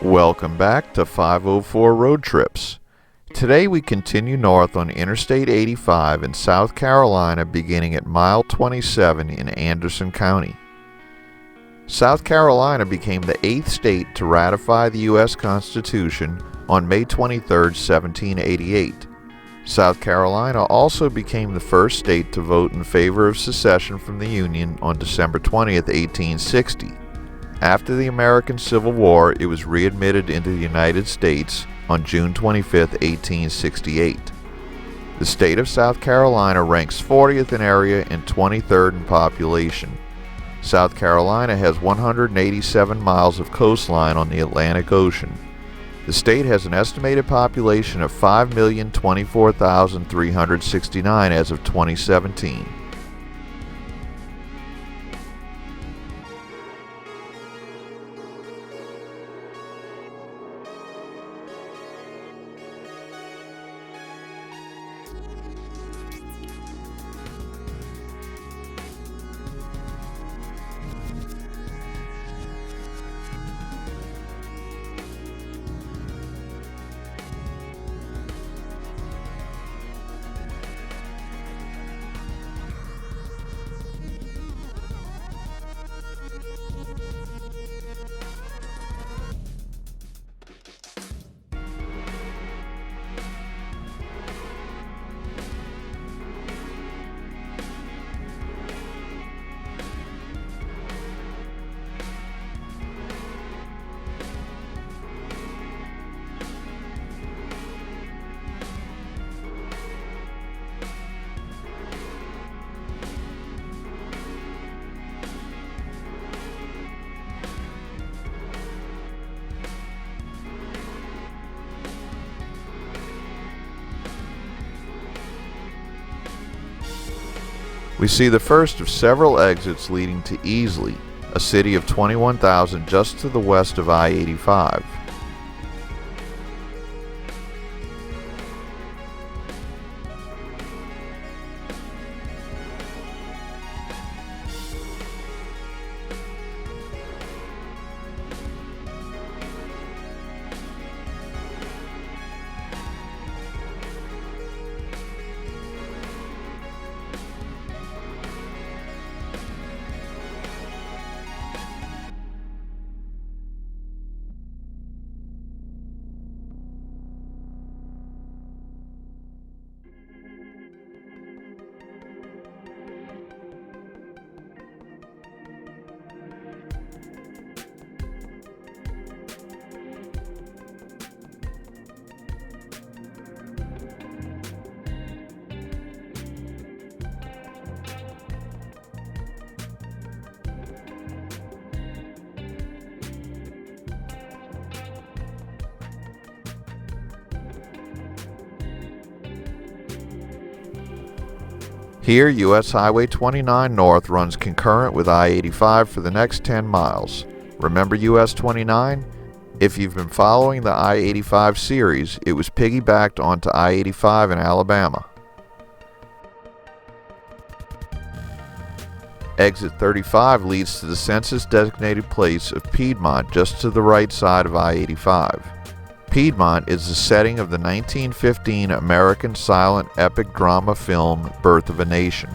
Welcome back to 504 Road Trips. Today we continue north on Interstate 85 in South Carolina, beginning at mile 27 in Anderson County. South Carolina became the 8th state to ratify the U.S. Constitution on May 23, 1788. South Carolina also became the first state to vote in favor of secession from the Union on December 20, 1860. After the American Civil War, it was readmitted into the United States on June 25, 1868. The state of South Carolina ranks 40th in area and 23rd in population. South Carolina has 187 miles of coastline on the Atlantic Ocean. The state has an estimated population of 5,024,369 as of 2017. We see the first of several exits leading to Easley, a city of 21,000 just to the west of I-85. Here, U.S. Highway 29 North runs concurrent with I-85 for the next 10 miles. Remember U.S. 29? If you've been following the I-85 series, it was piggybacked onto I-85 in Alabama. Exit 35 leads to the census-designated place of Piedmont just to the right side of I-85. Piedmont is the setting of the 1915 American silent epic drama film Birth of a Nation.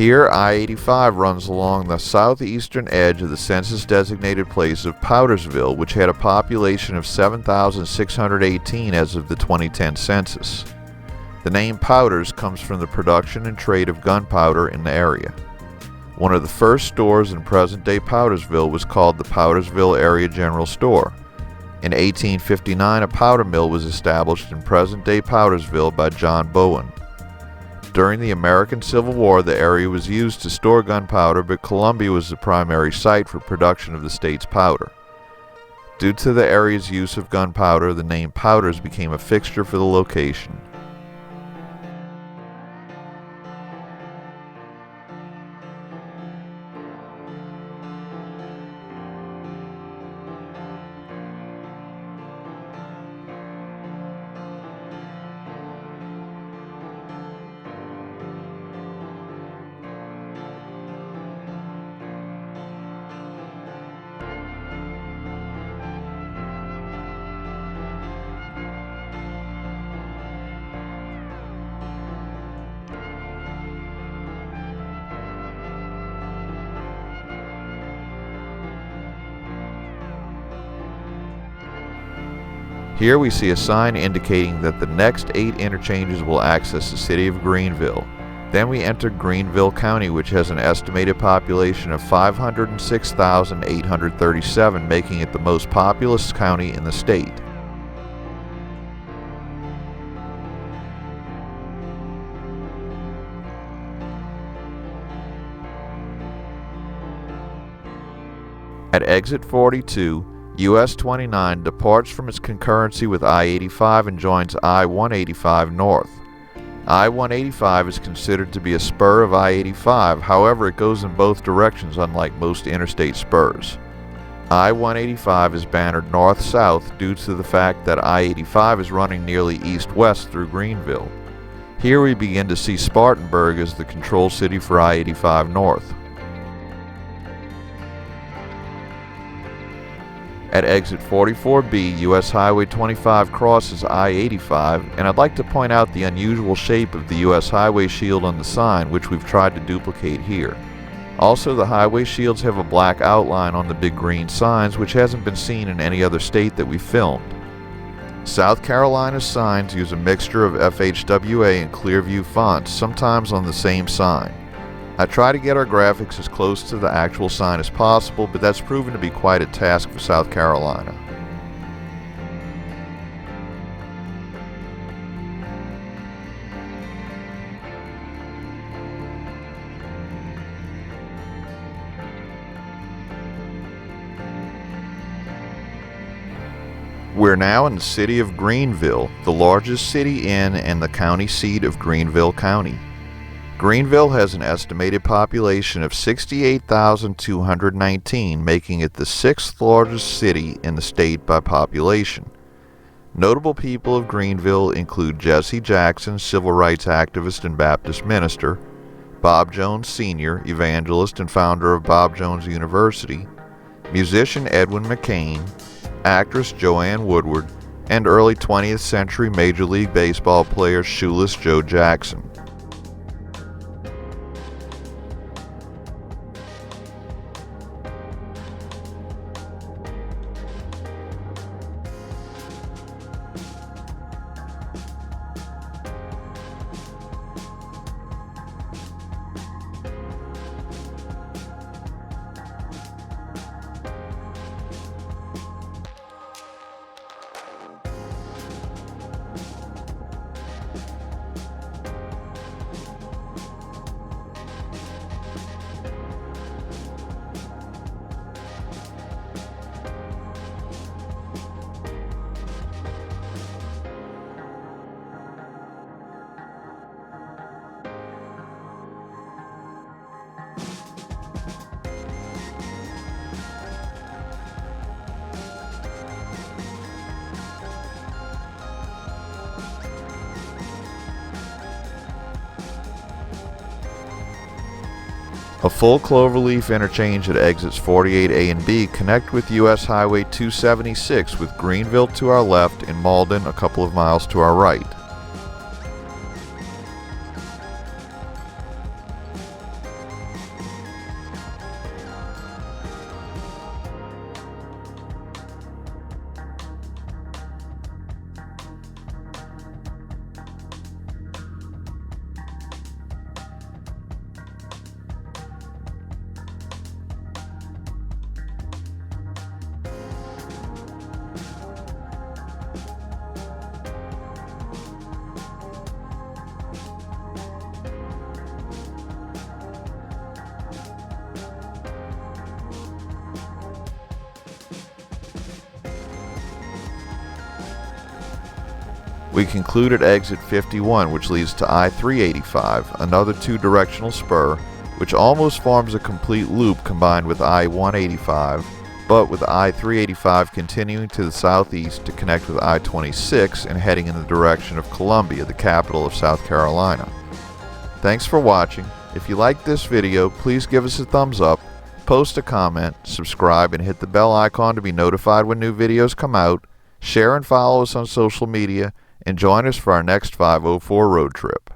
Here, I-85 runs along the southeastern edge of the census-designated place of Powdersville, which had a population of 7,618 as of the 2010 census. The name Powders comes from the production and trade of gunpowder in the area. One of the first stores in present-day Powdersville was called the Powdersville Area General Store. In 1859, a powder mill was established in present-day Powdersville by John Bowen. During the American Civil War, the area was used to store gunpowder, but Columbia was the primary site for production of the state's powder. Due to the area's use of gunpowder, the name Powders became a fixture for the location. Here we see a sign indicating that the next 8 interchanges will access the City of Greenville. Then we enter Greenville County, which has an estimated population of 506,837, making it the most populous county in the state. At exit 42, US 29 departs from its concurrency with I-85 and joins I-185 north. I-185 is considered to be a spur of I-85, however it goes in both directions unlike most interstate spurs. I-185 is bannered north-south due to the fact that I-85 is running nearly east-west through Greenville. Here we begin to see Spartanburg as the control city for I-85 north. At exit 44B, US Highway 25 crosses I-85, and I'd like to point out the unusual shape of the US Highway shield on the sign, which we've tried to duplicate here. Also, the highway shields have a black outline on the big green signs, which hasn't been seen in any other state that we filmed. South Carolina's signs use a mixture of FHWA and Clearview fonts, sometimes on the same sign. I try to get our graphics as close to the actual sign as possible, but that's proven to be quite a task for South Carolina. We're now in the City of Greenville, the largest city in and the county seat of Greenville County. Greenville has an estimated population of 68,219, making it the 6th largest city in the state by population. Notable people of Greenville include Jesse Jackson, civil rights activist and Baptist minister, Bob Jones Sr., evangelist and founder of Bob Jones University, musician Edwin McCain, actress Joanne Woodward, and early 20th century Major League Baseball player Shoeless Joe Jackson. A full cloverleaf interchange at exits 48A and B connect with US Highway 276 with Greenville to our left and Malden a couple of miles to our right. We conclude at exit 51, which leads to I-385, another two-directional spur, which almost forms a complete loop combined with I-185, but with I-385 continuing to the southeast to connect with I-26 and heading in the direction of Columbia, the capital of South Carolina. Thanks for watching. If you liked this video, please give us a thumbs up, post a comment, subscribe, and hit the bell icon to be notified when new videos come out. Share and follow us on social media, and join us for our next 504 road trip.